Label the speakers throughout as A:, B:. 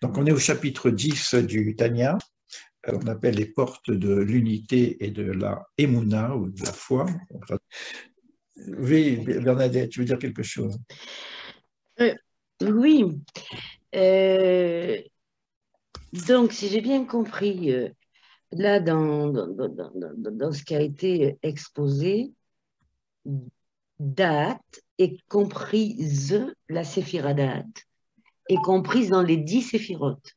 A: Donc, on est au chapitre 10 du Tanya, on appelle les portes de l'unité et de la émouna, ou de la foi. Oui, Bernadette, tu veux dire quelque chose?
B: Oui. Euh, donc, si j'ai bien compris, là, dans ce qui a été exposé, date est comprise, la séphira date, est comprise dans les 10 séphirotes.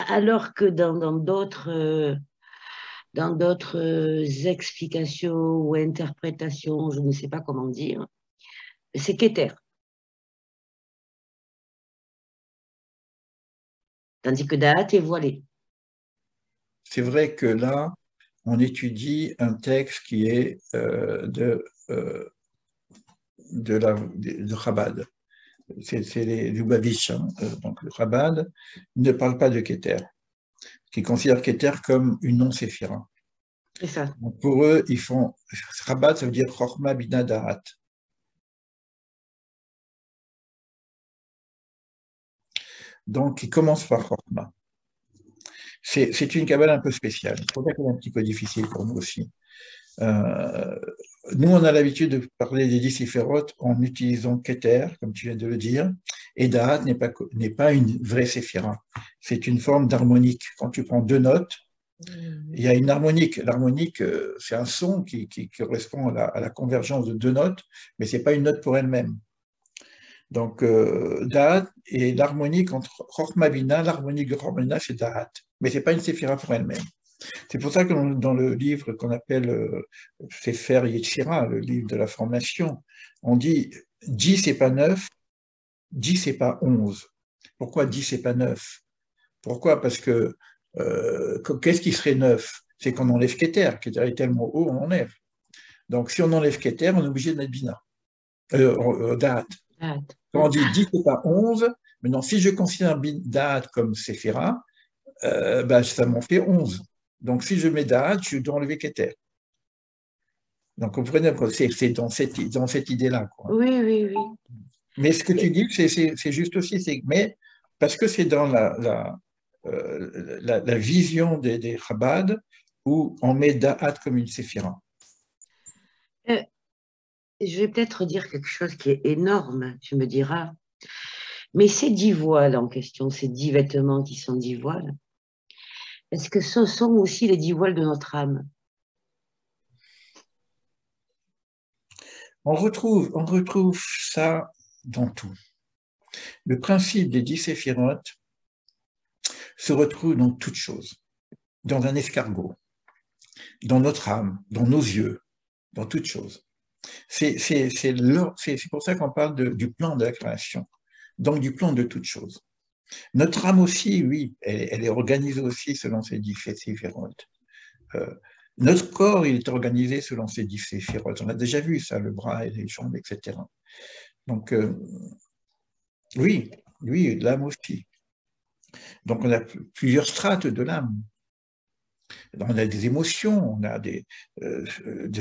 B: Alors que dans d'autres explications ou interprétations, je ne sais pas comment dire, c'est Keter. Tandis que date est voilée.
A: C'est vrai que là, on étudie un texte qui est de Chabad. C'est les Lubavitch, hein. Donc le Chabad ne parle pas de Keter, qui considère Keter comme une non-séphira.
B: C'est ça.
A: Donc pour eux, ils font Chabad, ça veut dire Chorma Bina Da'at. Donc ils commencent par Chorma. C'est une cabale un peu spéciale. C'est pour ça qu'elle est un petit peu difficile pour nous aussi. Euh, Nous, on a l'habitude de parler des 10 séphirotes en utilisant Keter, comme tu viens de le dire, et Da'at n'est pas une vraie séphira. C'est une forme d'harmonique. Quand tu prends deux notes, il y a une harmonique. L'harmonique, c'est un son qui correspond à la convergence de deux notes, mais ce n'est pas une note pour elle-même. Donc, Da'at et l'harmonique entre Chorma Bina, l'harmonique de Chorma Bina, c'est Da'at, mais ce n'est pas une séphira pour elle-même. C'est pour ça que dans le livre qu'on appelle Sefer Yetzira, le livre de la formation, on dit 10 c'est pas 9, 10 c'est pas 11. Pourquoi 10 c'est pas 9? Pourquoi? Parce que qu'est-ce qui serait 9? C'est qu'on enlève Keter. Keter est tellement haut, on enlève. Donc si on enlève Keter, on est obligé de mettre Bina. Da'at.
B: Date.
A: Quand on dit 10 c'est pas 11, maintenant si je considère Da'at comme Sephira, ben, ça m'en fait 11. Donc, si je mets Da'at, je dois enlever Keter. Donc, vous comprenez, c'est dans cette idée-là.
B: Oui, oui, oui.
A: Mais ce que tu
B: Et,
A: dis, c'est juste aussi, mais parce que c'est dans la vision des Chabad où on met Da'at comme une séphira.
B: euh, je vais peut-être dire quelque chose qui est énorme, tu me diras. Mais ces 10 voiles en question, ces 10 vêtements qui sont 10 voiles, est-ce que ce sont aussi les 10 voiles de notre âme?
A: On retrouve ça dans tout. Le principe des 10 séphirotes se retrouve dans toute chose, dans un escargot, dans notre âme, dans nos yeux, dans toute chose. C'est pour ça qu'on parle du plan de la création, donc du plan de toute chose. Notre âme aussi, oui, elle est organisée aussi selon ces 10 séphirotes. Notre corps, il est organisé selon ces 10 séphirotes. On a déjà vu ça, le bras et les jambes, etc. Donc, oui, oui, l'âme aussi. Donc, on a plusieurs strates de l'âme. On a des émotions, on a des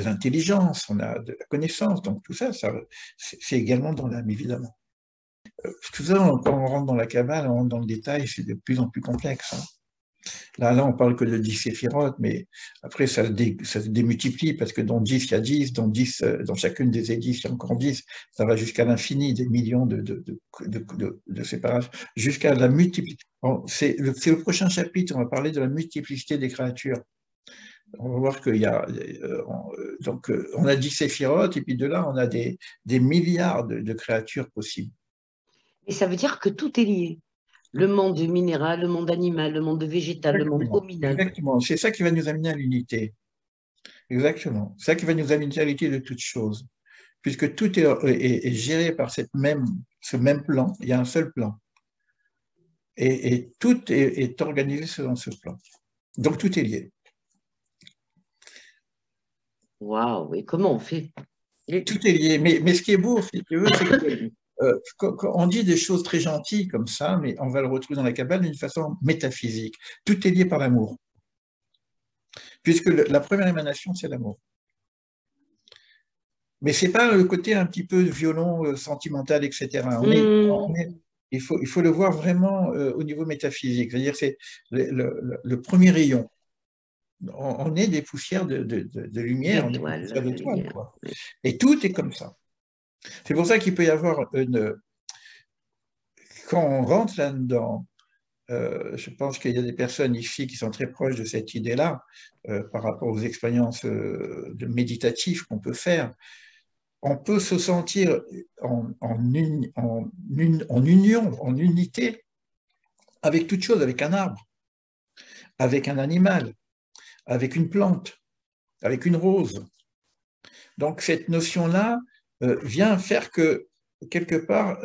A: intelligences, on a de la connaissance. Donc, tout ça, c'est également dans l'âme, évidemment. Tout ça, quand on rentre dans la Kabbale, on rentre dans le détail, c'est de plus en plus complexe. Hein. Là, on parle que de 10 séphirotes, mais après, ça se démultiplie, parce que dans 10, il y a 10, dans chacune des 10, il y a encore 10, ça va jusqu'à l'infini, des millions de séparations, jusqu'à la multiplicité. C'est le prochain chapitre, on va parler de la multiplicité des créatures. On va voir qu'il y a, donc, on a 10 séphirotes, et puis de là, on a des milliards de créatures possibles.
B: Et ça veut dire que tout est lié. Le monde minéral, le monde animal, le monde végétal, le monde
A: Exactement,
B: hominal.
A: exactement. C'est ça qui va nous amener à l'unité. Exactement. C'est ça qui va nous amener à l'unité de toutes choses. Puisque tout est géré par ce même plan, il y a un seul plan. Et tout est organisé selon ce plan. Donc tout est lié.
B: Waouh, et comment on fait?
A: Tout est lié. Mais ce qui est beau, si tu veux, c'est que quand on dit des choses très gentilles comme ça, mais on va le retrouver dans la Kabbale d'une façon métaphysique. Tout est lié par l'amour. Puisque la première émanation, c'est l'amour. Mais ce n'est pas le côté un petit peu violon, sentimental, etc. Il faut le voir vraiment au niveau métaphysique. C'est-à-dire c'est le premier rayon. On est des poussières de lumière, on est des poussières
B: D'étoiles, de
A: d'étoiles,
B: lumière.
A: quoi.
B: Oui.
A: Et tout est comme ça. C'est pour ça qu'il peut y avoir quand on rentre là-dedans, je pense qu'il y a des personnes ici qui sont très proches de cette idée-là par rapport aux expériences méditatives qu'on peut faire. On peut se sentir en union, en unité avec toute chose, avec un arbre, avec un animal, avec une plante, avec une rose. Donc cette notion-là vient faire que, quelque part,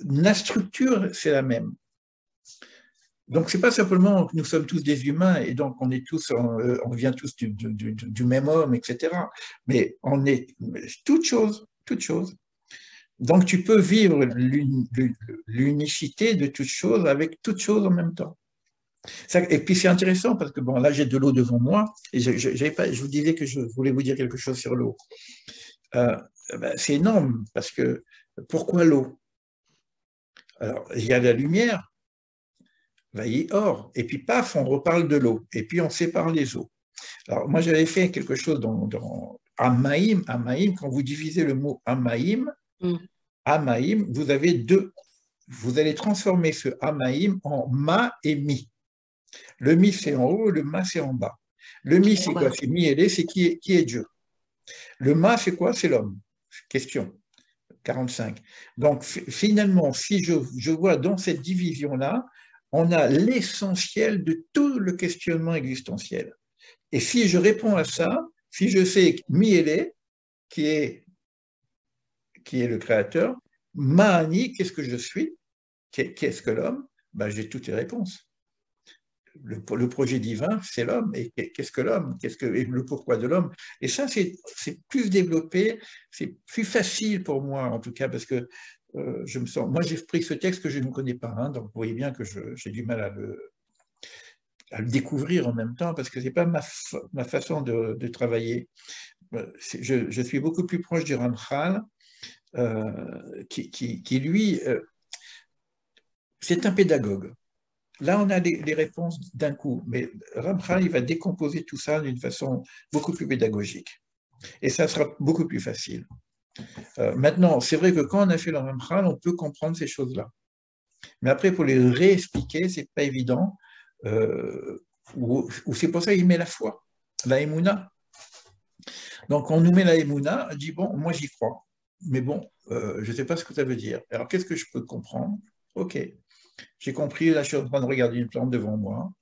A: la structure, c'est la même. Donc, ce n'est pas simplement que nous sommes tous des humains et donc on est tous, on vient tous du même homme, etc. Mais on est toute chose, toute chose. Donc, tu peux vivre l'unicité de toute chose avec toute chose en même temps. Et puis, c'est intéressant parce que, bon, là, j'ai de l'eau devant moi et je vous disais que je voulais vous dire quelque chose sur l'eau. C'est énorme parce que pourquoi l'eau? Alors, il y a la lumière, or, et puis paf, on reparle de l'eau, et puis on sépare les eaux. Alors, moi, j'avais fait quelque chose dans Amaïm, quand vous divisez le mot Amaïm, vous avez deux. Vous allez transformer ce Amaïm en Ma et Mi. Le Mi, c'est en haut, le Ma, c'est en bas. Le Mi, c'est quoi? C'est Mi et Lé, c'est qui est Dieu. Le Ma, c'est quoi? C'est l'homme. Question 45. Donc, finalement, si je vois dans cette division-là, on a l'essentiel de tout le questionnement existentiel. Et si je réponds à ça, si je sais Miele, qui est le créateur, Mahani, qu'est-ce que je suis, qu'est-ce que l'homme, j'ai toutes les réponses. Le projet divin, c'est l'homme. Et qu'est-ce que l'homme? Et le pourquoi de l'homme? Et ça, c'est plus développé, c'est plus facile pour moi, en tout cas, parce que je me sens. Moi, j'ai pris ce texte que je ne connais pas, hein, donc vous voyez bien que j'ai du mal à le découvrir en même temps, parce que ce n'est pas ma façon de travailler. Je suis beaucoup plus proche du Ramchal, qui lui, c'est un pédagogue. Là, on a les réponses d'un coup, mais Ramchal, il va décomposer tout ça d'une façon beaucoup plus pédagogique. Et ça sera beaucoup plus facile. Maintenant, c'est vrai que quand on a fait le Ramchal, on peut comprendre ces choses-là. Mais après, pour les réexpliquer, c'est pas évident. Ou c'est pour ça qu'il met la foi, la émouna. Donc, on nous met la émouna, on dit, bon, moi j'y crois, mais bon, je ne sais pas ce que ça veut dire. Alors, qu'est-ce que je peux comprendre? Ok, j'ai compris, là je suis en train de regarder une plante devant moi.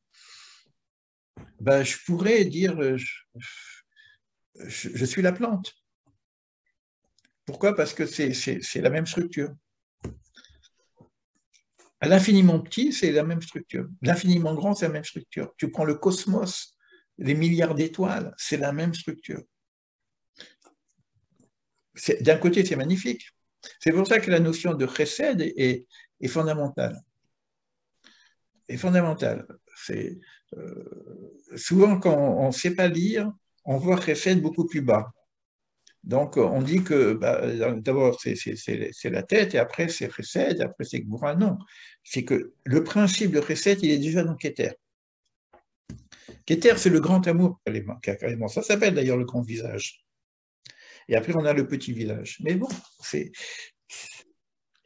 A: Je pourrais dire, je suis la plante. Pourquoi? Parce que c'est la même structure. À l'infiniment petit, c'est la même structure. L'infiniment grand, c'est la même structure. Tu prends le cosmos, les milliards d'étoiles, c'est la même structure. D'un côté, c'est magnifique. C'est pour ça que la notion de chesed est fondamentale. Est fondamentale. Souvent, quand on ne sait pas lire, on voit chesed beaucoup plus bas. Donc, on dit que d'abord, c'est la tête, et après, c'est chesed, et après, c'est gvura. Non, c'est que le principe de chesed, il est déjà dans Keter. Keter, c'est le grand amour, carrément. Ça s'appelle d'ailleurs le grand visage. Et après, on a le petit visage. Mais bon, c'est...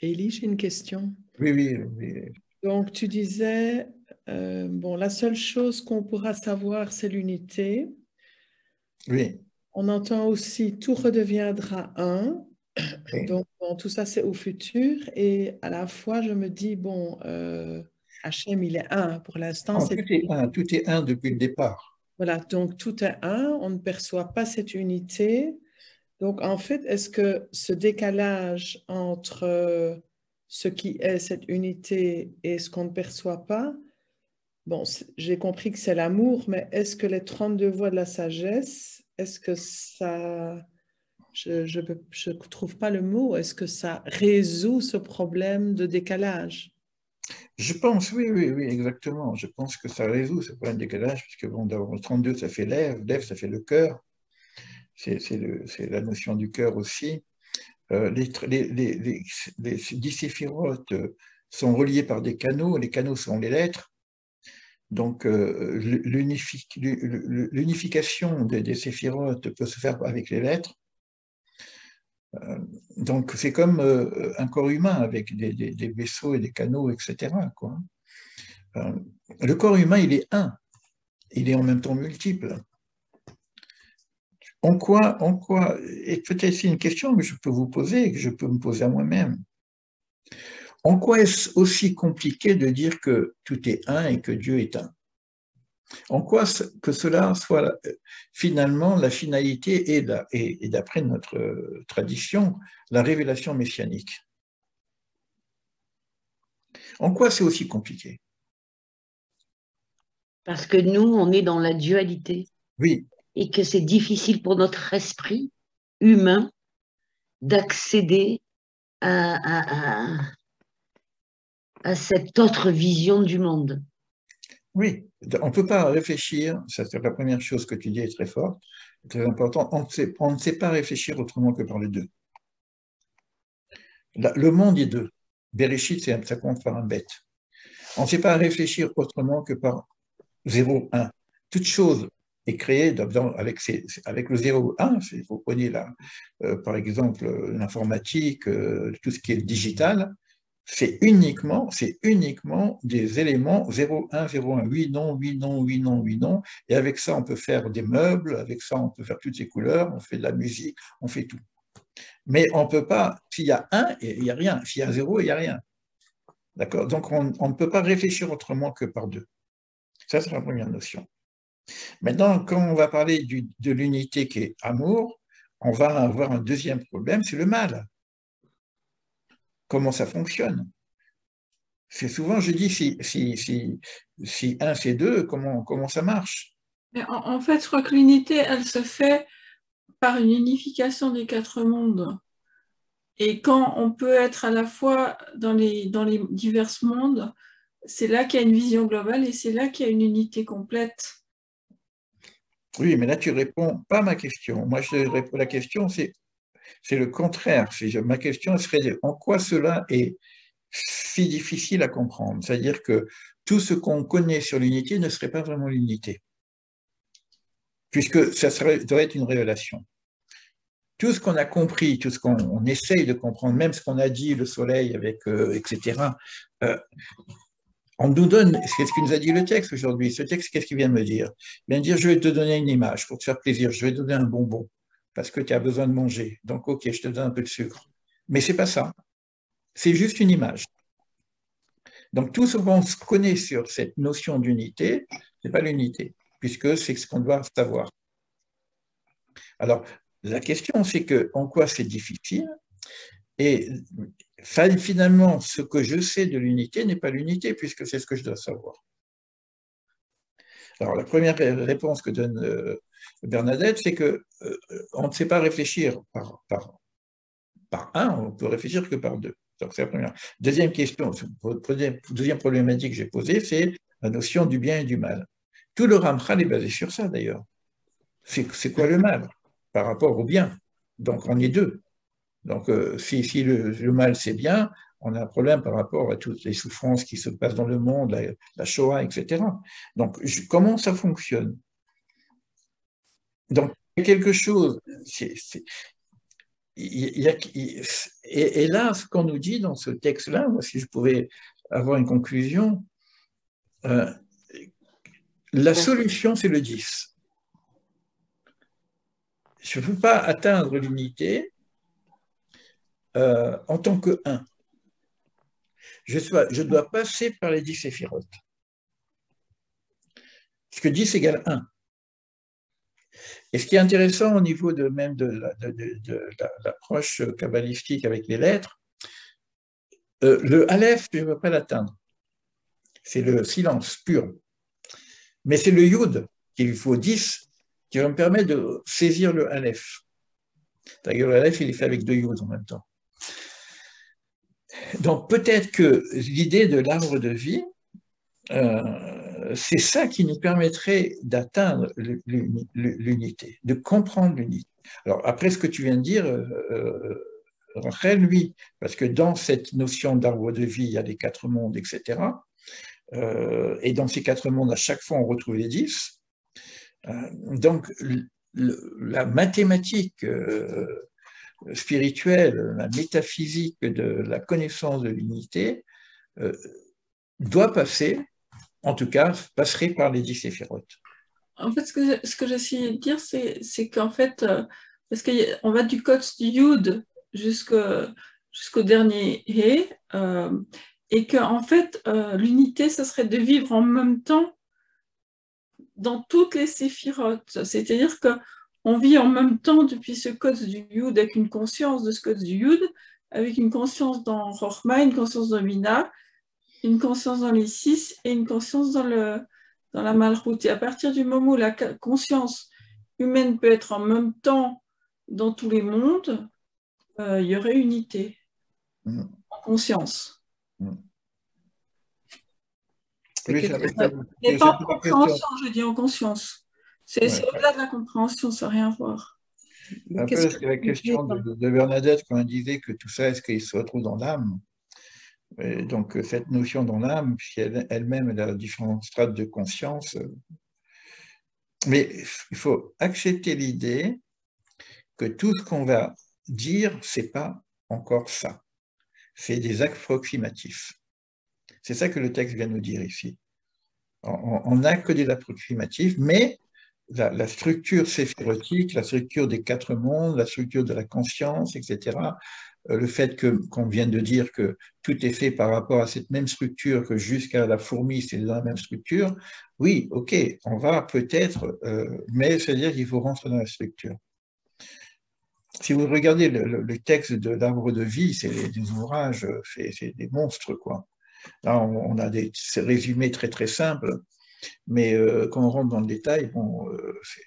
C: Élie, j'ai une question.
A: Oui.
C: Donc, tu disais, bon, la seule chose qu'on pourra savoir, c'est l'unité.
A: Oui.
C: On entend aussi, tout redeviendra un.
A: Oui.
C: Donc, bon, tout ça, c'est au futur. Et à la fois, je me dis, bon, Hachem, il est un. Pour l'instant,
A: Non,
C: c'est...
A: tout est un depuis le départ.
C: Voilà, donc tout est un. On ne perçoit pas cette unité. Donc, en fait, est-ce que ce décalage entre ce qui est cette unité et ce qu'on ne perçoit pas, bon, j'ai compris que c'est l'amour, mais est-ce que les 32 voies de la sagesse, est-ce que ça, je ne trouve pas le mot, est-ce que ça résout ce problème de décalage?
A: Je pense, oui, exactement. Je pense que ça résout ce problème de décalage, puisque bon, d'abord, le 32, ça fait lèvres, ça fait le cœur. c'est la notion du cœur aussi. Les 10 séphirotes sont reliés par des canaux. Les canaux sont les lettres. Donc, l'unification des séphirotes peut se faire avec les lettres. Donc, c'est comme un corps humain avec des vaisseaux et des canaux, etc., quoi. Le corps humain, il est un. Il est en même temps multiple. En quoi, et peut-être c'est une question que je peux vous poser, que je peux me poser à moi-même. En quoi est-ce aussi compliqué de dire que tout est un et que Dieu est un? En quoi que cela soit finalement la finalité et d'après notre tradition, la révélation messianique? En quoi c'est aussi compliqué?
B: Parce que nous, on est dans la dualité.
A: Oui.
B: Et que c'est difficile pour notre esprit humain d'accéder à cette autre vision du monde.
A: Oui, on ne peut pas réfléchir, ça c'est la première chose que tu dis est très forte, très important, on ne sait pas réfléchir autrement que par les deux. Le monde est deux. Bereshit, ça compte par un bête. On ne sait pas réfléchir autrement que par 0, 1. Toute chose est créée avec le 0, 1. Vous prenez là, par exemple, l'informatique, tout ce qui est digital, c'est uniquement des éléments 0, 1, 0, 1, oui, non, oui, non, oui, non, oui, non. Et avec ça, on peut faire des meubles, avec ça, on peut faire toutes ces couleurs, on fait de la musique, on fait tout. Mais on ne peut pas, s'il y a 1, il n'y a rien. S'il y a 0, il n'y a rien. D'accord? Donc, on ne peut pas réfléchir autrement que par deux. Ça, c'est la première notion. Maintenant, quand on va parler de l'unité qui est amour, on va avoir un deuxième problème, c'est le mal. Comment ça fonctionne? C'est souvent, je dis, si un, c'est deux, comment ça marche?
D: Mais en fait, je crois que l'unité, elle se fait par une unification des quatre mondes. Et quand on peut être à la fois dans les divers mondes, c'est là qu'il y a une vision globale et c'est là qu'il y a une unité complète.
A: Oui, mais là, tu réponds pas à ma question. Moi, je réponds, la question, c'est le contraire. Ma question serait en quoi cela est si difficile à comprendre? C'est-à-dire que tout ce qu'on connaît sur l'unité ne serait pas vraiment l'unité, puisque ça devrait être une révélation. Tout ce qu'on a compris, tout ce qu'on essaye de comprendre, même ce qu'on a dit, le soleil, etc., on nous donne, c'est ce que nous a dit le texte aujourd'hui. Ce texte, qu'est-ce qu'il vient de me dire? Il vient de dire, je vais te donner une image pour te faire plaisir, je vais te donner un bonbon, parce que tu as besoin de manger. Donc, ok, je te donne un peu de sucre. Mais ce n'est pas ça. C'est juste une image. Donc, tout ce qu'on connaît sur cette notion d'unité, ce n'est pas l'unité, puisque c'est ce qu'on doit savoir. Alors, la question, c'est en quoi c'est difficile? Et finalement, ce que je sais de l'unité n'est pas l'unité, puisque c'est ce que je dois savoir. Alors, la première réponse que donne Bernadette, c'est qu'on ne sait pas réfléchir par un, on peut réfléchir que par deux. Donc, c'est la première. Deuxième question, deuxième problématique que j'ai posée, c'est la notion du bien et du mal. Tout le Ramchal est basé sur ça, d'ailleurs. C'est quoi le mal par rapport au bien? Donc, on est deux. Donc, si le mal, c'est bien, on a un problème par rapport à toutes les souffrances qui se passent dans le monde, la Shoah, etc. Donc, comment ça fonctionne? Donc, il y a quelque chose, et là, ce qu'on nous dit dans ce texte-là, moi, si je pouvais avoir une conclusion, la solution, c'est le 10. Je ne peux pas atteindre l'unité en tant que 1. Je dois passer par les 10 séphirotes. Parce que 10 égale 1. Et ce qui est intéressant au niveau même de l'approche kabbalistique avec les lettres, le Aleph, je ne veux pas l'atteindre. C'est le silence pur. Mais c'est le Yud, qu'il faut 10, qui va me permettre de saisir le Aleph. D'ailleurs, le Aleph, il est fait avec 2 Yud en même temps. Donc peut-être que l'idée de l'arbre de vie, c'est ça qui nous permettrait d'atteindre l'unité, de comprendre l'unité. Alors, après ce que tu viens de dire, Rachel, oui, parce que dans cette notion d'arbre de vie, il y a les 4 mondes, etc. Et dans ces 4 mondes, à chaque fois, on retrouve les 10. Donc, la mathématique spirituelle, la métaphysique de la connaissance de l'unité doit passer, en tout cas, passerait par les 10 séphirotes.
D: En fait, ce que j'essayais de dire, c'est qu'en fait, parce qu'on va du code du Yud jusqu'au dernier He, et qu'en fait, l'unité, ça serait de vivre en même temps dans toutes les séphirotes. C'est-à-dire qu'on vit en même temps depuis ce code du Yud avec une conscience de ce code du Yud, avec une conscience dans Rochma, une conscience dans Mina, une conscience dans les 6 et une conscience dans la Malchut. Et à partir du moment où la conscience humaine peut être en même temps dans tous les mondes, il y aurait unité en conscience.
A: Oui,
D: mais pas en compréhension, je dis en conscience. C'est au-delà de la compréhension, ça n'a rien à voir.
A: Un peu la question de Bernadette quand elle disait que tout ça, est-ce qu'il se retrouve dans l'âme? Et donc, cette notion dans l'âme, puis elle-même, elle a différentes strates de conscience. Mais il faut accepter l'idée que tout ce qu'on va dire, c'est pas encore ça. C'est des approximatifs. C'est ça que le texte vient nous dire ici. On n'a que des approximatifs, mais la structure séphirotique, la structure des 4 mondes, la structure de la conscience, etc., le fait qu'on vient de dire que tout est fait par rapport à cette même structure, que jusqu'à la fourmi, c'est dans la même structure, oui, ok, on va peut-être, mais c'est-à-dire qu'il faut rentrer dans la structure. Si vous regardez le texte de l'arbre de vie, c'est des ouvrages, c'est des monstres, quoi. Là, on a des résumés très très simples, mais quand on rentre dans le détail, bon,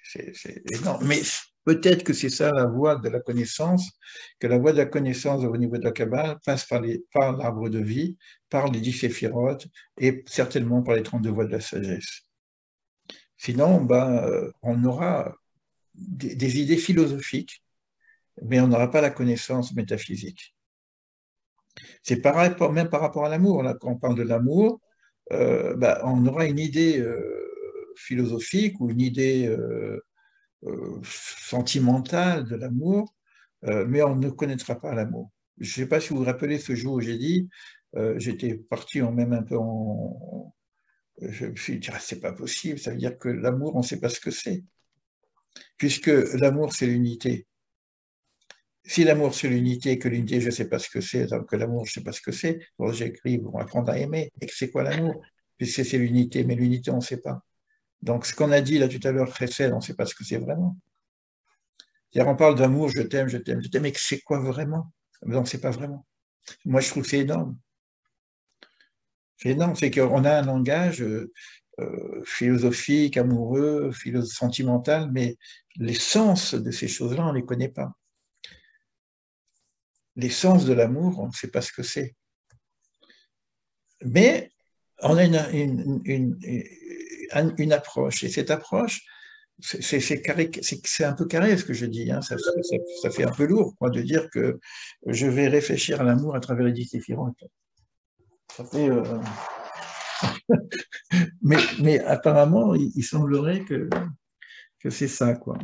A: c'est énorme. Mais peut-être que c'est ça la voie de la connaissance, que la voie de la connaissance au niveau de la Kabbale passe par l'arbre de vie, par les 10 séphirotes et certainement par les 32 voies de la sagesse. Sinon, ben, on aura des idées philosophiques, mais on n'aura pas la connaissance métaphysique. C'est pareil même par rapport à l'amour. Là, quand on parle de l'amour, ben, on aura une idée philosophique ou une idée sentimentale de l'amour, mais on ne connaîtra pas l'amour. Je ne sais pas si vous vous rappelez ce jour où j'ai dit, j'étais parti même un peu en... Je me suis dit, ah, c'est pas possible, ça veut dire que l'amour, on ne sait pas ce que c'est. Puisque l'amour, c'est l'unité. Si l'amour, c'est l'unité, que l'unité, je ne sais pas ce que c'est, alors que l'amour, je ne sais pas ce que c'est, alors j'écris, on apprendre à aimer. Et c'est quoi l'amour? Puisque c'est l'unité, mais l'unité, on ne sait pas. Donc, ce qu'on a dit là tout à l'heure, Chesed, on ne sait pas ce que c'est vraiment. C'est-à-dire, on parle d'amour, je t'aime, je t'aime, je t'aime, mais c'est quoi vraiment? Mais on ne sait pas vraiment. Moi, je trouve que c'est énorme. C'est énorme, c'est qu'on a un langage philosophique, amoureux, sentimental, mais l'essence de ces choses-là, on ne les connaît pas. L'essence de l'amour, on ne sait pas ce que c'est. Mais on a une approche, et cette approche, c'est un peu carré ce que je dis, hein. Ça fait un peu lourd, quoi, de dire que je vais réfléchir à l'amour à travers les 10 séphirotes. Ça fait, mais apparemment, il semblerait que c'est ça, quoi.